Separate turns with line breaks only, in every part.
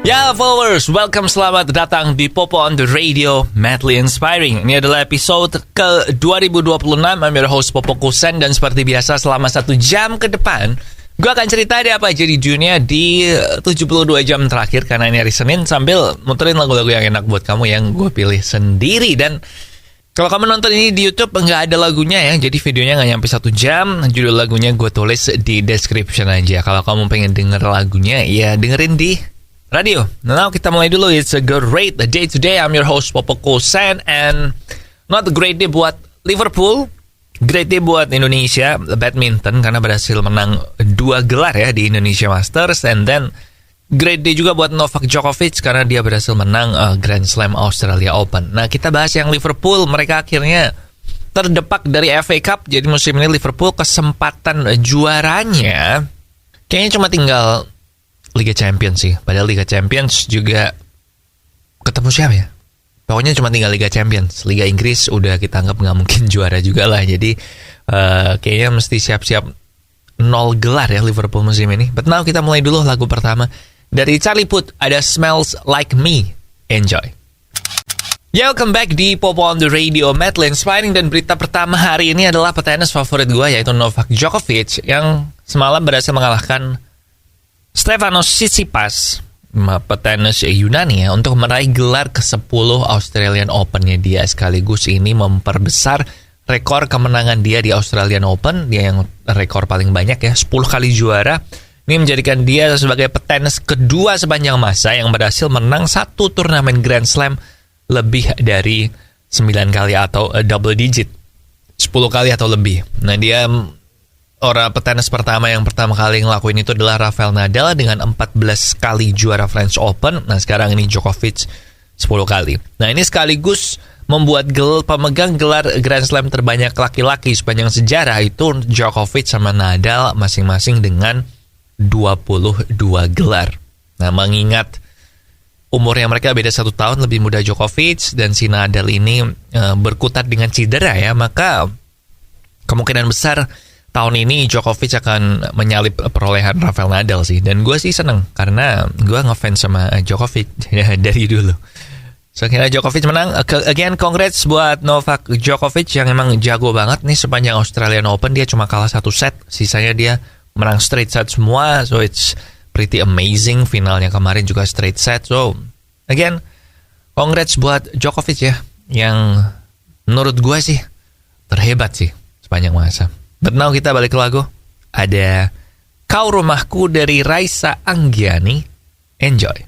Ya followers, welcome, selamat datang di Popo on the Radio, Madly Inspiring. Ini adalah episode ke 2026. I'm your host Popo Kusen. Dan seperti biasa selama 1 jam ke depan gue akan cerita ada apa aja di dunia di 72 jam terakhir. Karena ini hari Senin, sambil muterin lagu-lagu yang enak buat kamu yang gue pilih sendiri. Dan kalau kamu nonton ini di YouTube nggak ada lagunya ya, jadi videonya nggak nyampe 1 jam. Judul lagunya gue tulis di description aja. Kalau kamu pengen denger lagunya, ya dengerin di radio. Now kita mulai dulu. It's a great day today. I'm your host Popo Kusen. And not a great day buat Liverpool, great day buat Indonesia badminton karena berhasil menang 2 gelar ya di Indonesia Masters. And then great day juga buat Novak Djokovic karena dia berhasil menang Grand Slam Australia Open. Nah, kita bahas yang Liverpool. Mereka akhirnya terdepak dari FA Cup. Jadi musim ini Liverpool kesempatan juaranya kayaknya cuma tinggal Liga Champions sih. Padahal Liga Champions juga ketemu siapa ya? Pokoknya cuma tinggal Liga Champions. Liga Inggris udah kita anggap nggak mungkin juara juga lah. Jadi kayaknya mesti siap-siap 0 gelar ya Liverpool musim ini. But now kita mulai dulu lagu pertama dari Charlie Puth, ada Smells Like Me. Enjoy. Ya, welcome back di Popo on the Radio, Madly Inspiring. Dan berita pertama hari ini adalah petenis favorit gue, yaitu Novak Djokovic, yang semalam berhasil mengalahkan Stefanos Tsitsipas, petenis Yunani ya, untuk meraih gelar ke-10 Australian Open-nya dia. Sekaligus ini memperbesar rekor kemenangan dia di Australian Open. Dia yang rekor paling banyak ya, 10 kali juara. Ini menjadikan dia sebagai petenis kedua sepanjang masa yang berhasil menang 1 turnamen Grand Slam lebih dari 9 kali atau double digit, 10 kali atau lebih. Nah, dia orang petenis pertama yang pertama kali ngelakuin itu adalah Rafael Nadal dengan 14 kali juara French Open. Nah, sekarang ini Djokovic 10 kali. Nah, ini sekaligus membuat pemegang gelar Grand Slam terbanyak laki-laki sepanjang sejarah itu Djokovic sama Nadal masing-masing dengan 22 gelar. Nah, mengingat umurnya mereka beda 1 tahun, lebih muda Djokovic dan si Nadal ini berkutat dengan cedera ya, maka kemungkinan besar tahun ini Djokovic akan menyalip perolehan Rafael Nadal sih. Dan gue sih seneng karena gue ngefans sama Djokovic dari dulu. So, kira Djokovic menang. Again, congrats buat Novak Djokovic yang emang jago banget nih sepanjang Australian Open. Dia cuma kalah 1 set, sisanya dia menang straight set semua. So, it's pretty amazing. Finalnya kemarin juga straight set. So, again, congrats buat Djokovic ya, yang menurut gue sih terhebat sih sepanjang masa. But now kita balik ke lagu. Ada Kau Rumahku dari Raisa Anggiani. Enjoy.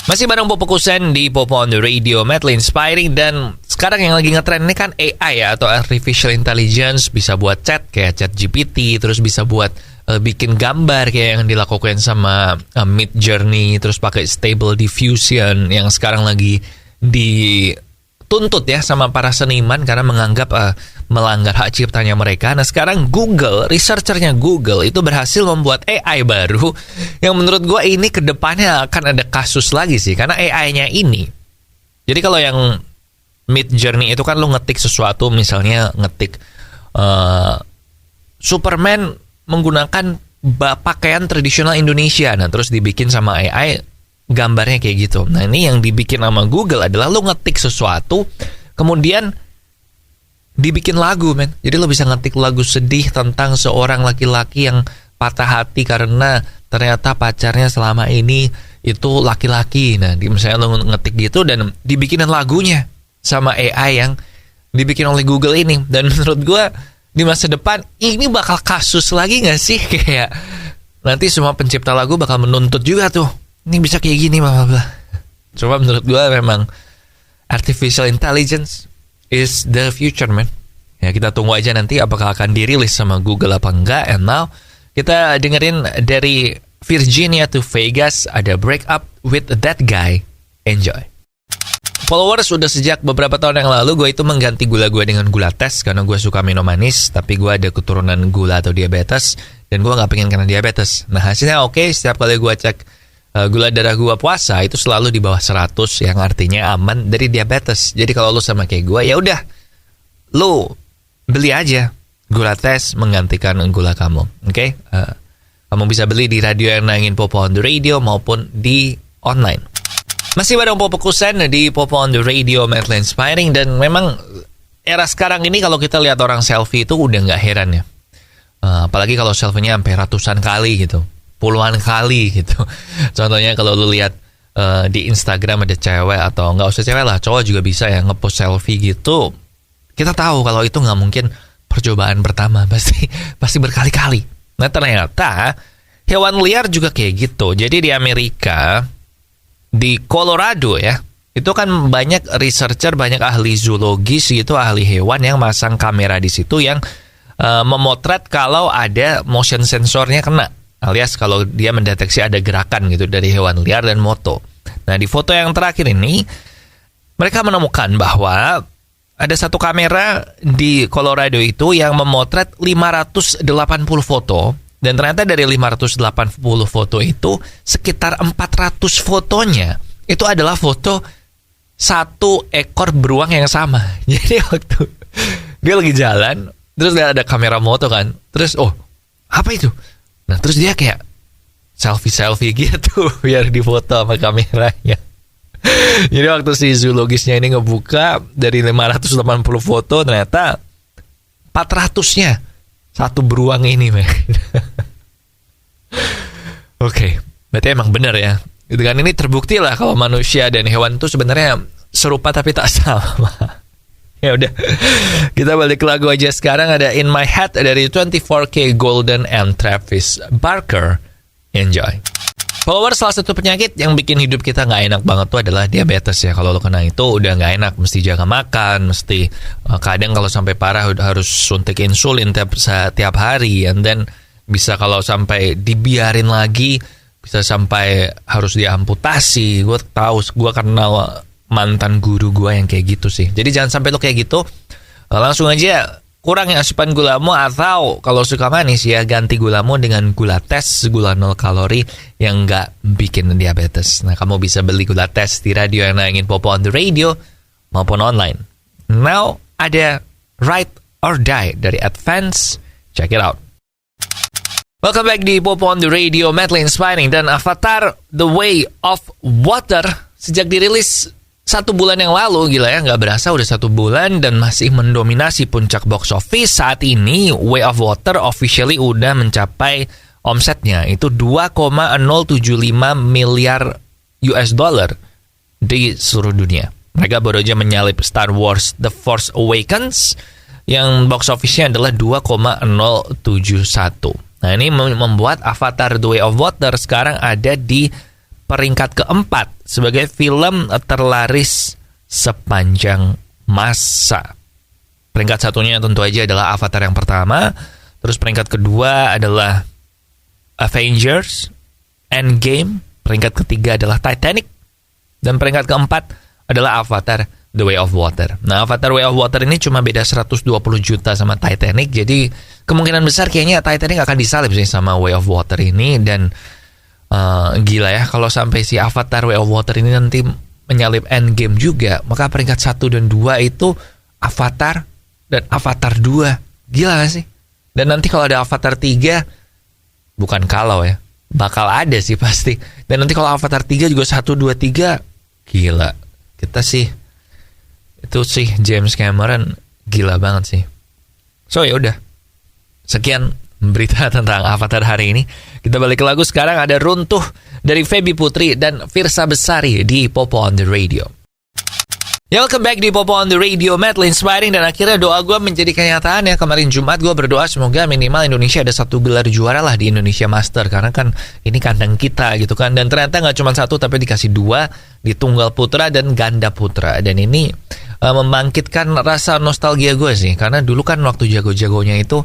Masih bareng Popo Kusen di Popo on the Radio, Madly Inspiring. Dan sekarang yang lagi ngetrend ini kan AI ya, atau Artificial Intelligence. Bisa buat chat kayak chat GPT, terus bisa buat bikin gambar kayak yang dilakukan sama Midjourney, terus pakai Stable Diffusion yang sekarang lagi dituntut ya sama para seniman karena menganggap melanggar hak ciptanya mereka. Nah, sekarang Google, researchernya Google itu berhasil membuat AI baru yang menurut gue ini kedepannya akan ada kasus lagi sih, karena AI-nya ini. Jadi kalau yang Midjourney itu kan lu ngetik sesuatu, misalnya ngetik Superman menggunakan pakaian tradisional Indonesia, nah terus dibikin sama AI gambarnya kayak gitu. Nah, ini yang dibikin sama Google adalah lu ngetik sesuatu kemudian dibikin lagu, men. Jadi lo bisa ngetik lagu sedih tentang seorang laki-laki yang patah hati karena ternyata pacarnya selama ini itu laki-laki. Nah, misalnya lo ngetik gitu dan dibikinin lagunya sama AI yang dibikin oleh Google ini. Dan menurut gue di masa depan ini bakal kasus lagi gak sih? Kayak nanti semua pencipta lagu bakal menuntut juga tuh, ini bisa kayak gini, bla bla bla. Coba menurut gue memang Artificial Intelligence is the future, man. Ya, kita tunggu aja nanti apakah akan dirilis sama Google apa enggak. And now kita dengerin dari Virginia to Vegas, ada Break Up with That Guy. Enjoy. Followers, sudah sejak beberapa tahun yang lalu gue itu mengganti gula gue dengan gula tes karena gue suka minum manis, tapi gue ada keturunan gula atau diabetes dan gue nggak pengen kena diabetes. Nah, hasilnya oke, setiap kali gue cek gula darah gue puasa itu selalu di bawah 100, yang artinya aman dari diabetes. Jadi kalau lu sama kayak gue, ya udah, lu beli aja gula tes menggantikan gula kamu, oke? Kamu bisa beli di radio yang nangin Popo on the Radio maupun di online. Masih bareng Popo Kusen di Popo on the Radio, Madly Inspiring. Dan memang era sekarang ini kalau kita lihat orang selfie itu udah nggak heran ya. Apalagi kalau selfie-nya sampai ratusan kali gitu, puluhan kali gitu. Contohnya kalau lu lihat di Instagram ada cewek, atau nggak usah cewek lah, cowok juga bisa ya ngepost selfie gitu. Kita tahu kalau itu nggak mungkin percobaan pertama, pasti berkali-kali. Nah ternyata hewan liar juga kayak gitu. Jadi di Amerika, di Colorado ya, itu kan banyak researcher, banyak ahli zoologis gitu, ahli hewan yang masang kamera di situ yang memotret kalau ada motion sensornya kena, alias kalau dia mendeteksi ada gerakan gitu dari hewan liar dan moto. Nah di foto yang terakhir ini, mereka menemukan bahwa ada satu kamera di Colorado itu yang memotret 580 foto. Dan ternyata dari 580 foto itu, sekitar 400 fotonya itu adalah foto satu ekor beruang yang sama. Jadi waktu dia lagi jalan, terus ada kamera moto kan, terus apa itu? Nah terus dia kayak selfie gitu biar difoto sama kameranya. Jadi waktu si zoologisnya ini ngebuka dari 580 foto, ternyata 400-nya satu beruang ini, men. Oke, berarti emang benar ya. Gitu kan, ini terbukti lah kalau manusia dan hewan itu sebenarnya serupa tapi tak sama. Ya udah, kita balik ke lagu aja sekarang. Ada In My Head dari 24K Golden and Travis Barker. Enjoy. Followers, salah satu penyakit yang bikin hidup kita nggak enak banget tuh adalah diabetes ya. Kalau lo kena itu udah nggak enak, mesti jaga makan, mesti kadang kalau sampai parah harus suntik insulin setiap hari, and then bisa kalau sampai dibiarin lagi bisa sampai harus diamputasi. Gue tahu, gue kenal mantan guru gue yang kayak gitu sih. Jadi jangan sampai lo kayak gitu. Langsung aja kurangi asupan gulamu, atau kalau suka manis ya ganti gulamu dengan gula tes, gula 0 kalori yang nggak bikin diabetes. Nah kamu bisa beli gula tes di radio yang nayangin Popo on the Radio maupun online. Now ada Ride or Die dari Advance. Check it out. Welcome back di Popo on the Radio, Madly Inspiring. Dan Avatar The Way of Water sejak dirilis 1 bulan yang lalu, gila ya, nggak berasa udah 1 bulan dan masih mendominasi puncak box office. Saat ini Way of Water officially udah mencapai omsetnya itu 2,075 miliar US dollar di seluruh dunia. Mereka baru aja menyalip Star Wars The Force Awakens yang box office-nya adalah 2,071. Nah ini membuat Avatar The Way of Water sekarang ada di peringkat keempat sebagai film terlaris sepanjang masa. Peringkat satunya tentu aja adalah Avatar yang pertama. Terus peringkat kedua adalah Avengers Endgame. Peringkat ketiga adalah Titanic. Dan peringkat keempat adalah Avatar The Way of Water. Nah Avatar Way of Water ini cuma beda 120 juta sama Titanic. Jadi kemungkinan besar kayaknya Titanic akan disalip sih sama Way of Water ini. Dan gila ya, kalau sampai si Avatar Way of Water ini nanti menyalip Endgame juga, maka peringkat 1 dan 2 itu Avatar dan Avatar 2. Gila gak sih? Dan nanti kalau ada Avatar 3, bukan kalau ya, bakal ada sih pasti. Dan nanti kalau Avatar 3 juga 1, 2, 3, gila. Kita sih, itu sih James Cameron gila banget sih. So ya udah, sekian berita tentang Avatar hari ini. Kita balik ke lagu sekarang. Ada Runtuh dari Feby Putri dan Firsa Besari di Popo on the Radio. Ya, welcome back di Popo on the Radio, Madly Inspiring. Dan akhirnya doa gue menjadi kenyataan ya. Kemarin Jumat gue berdoa semoga minimal Indonesia ada 1 gelar juara lah di Indonesia Master, karena kan ini kandang kita gitu kan. Dan ternyata gak cuma 1 tapi dikasih 2 di tunggal putra dan ganda putra. Dan ini membangkitkan rasa nostalgia gue sih, karena dulu kan waktu jago-jagonya itu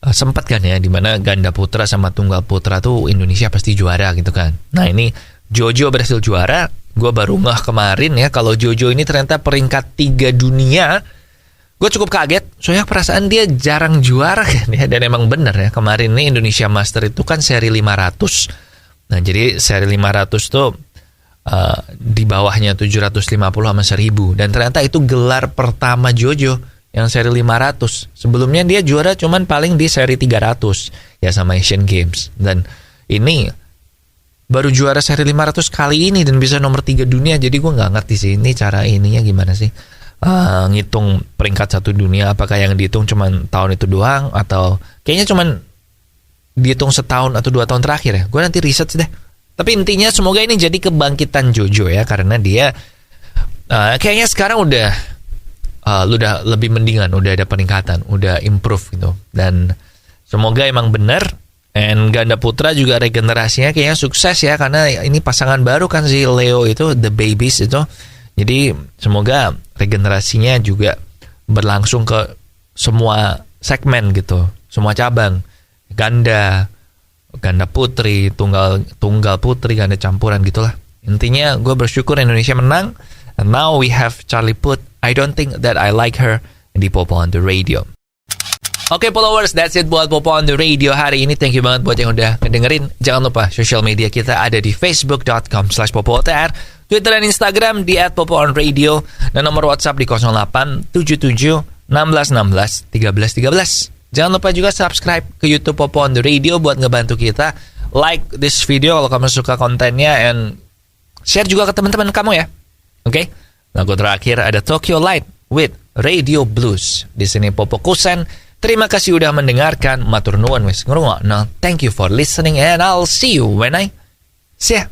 sempat kan ya, dimana ganda putra sama tunggal putra tuh Indonesia pasti juara gitu kan. Nah ini Jojo berhasil juara. Gue baru ngeh kemarin ya kalau Jojo ini ternyata peringkat 3 dunia. Gue cukup kaget, soalnya perasaan dia jarang juara kan ya. Dan emang bener ya, kemarin ini Indonesia Master itu kan seri 500. Nah jadi seri 500 tuh di bawahnya 750 sama 1000. Dan ternyata itu gelar pertama Jojo yang seri 500. Sebelumnya dia juara cuman paling di seri 300 ya sama Asian Games. Dan ini baru juara seri 500 kali ini dan bisa nomor 3 dunia. Jadi gue nggak ngerti sih ini cara ininya gimana sih, ngitung peringkat 1 dunia. Apakah yang dihitung cuman tahun itu doang, atau kayaknya cuman dihitung setahun atau 2 tahun terakhir ya. Gue nanti research deh. Tapi intinya semoga ini jadi kebangkitan Jojo ya, karena dia kayaknya sekarang udah lebih mendingan, udah ada peningkatan, udah improve gitu. Dan semoga emang bener. And ganda putra juga regenerasinya kayaknya sukses ya, karena ini pasangan baru kan si Leo itu, The Babies itu. Jadi semoga regenerasinya juga berlangsung ke semua segmen gitu, semua cabang. Ganda putri, tunggal putri, ganda campuran gitulah. Intinya gue bersyukur Indonesia menang. And now we have Charlie Puth. I don't think that I like her di Popo on the Radio. Oke, followers, that's it buat Popo on the Radio hari ini. Thank you banget buat yang udah ngedengerin. Jangan lupa social media kita ada di facebook.com/popootr, Twitter dan Instagram di @popoonradio, dan nomor WhatsApp di 0877 1616 1313. Jangan lupa juga subscribe ke YouTube Popo on the Radio buat ngebantu kita. Like this video kalau kamu suka kontennya, and share juga ke teman-teman kamu ya. Oke? Lagu terakhir ada Tokyo Light with Radio Blues. Di sini Popo Kusen. Terima kasih udah mendengarkan. Matur nuwun wis ngrungokno. Thank you for listening and I'll see you when I see ya.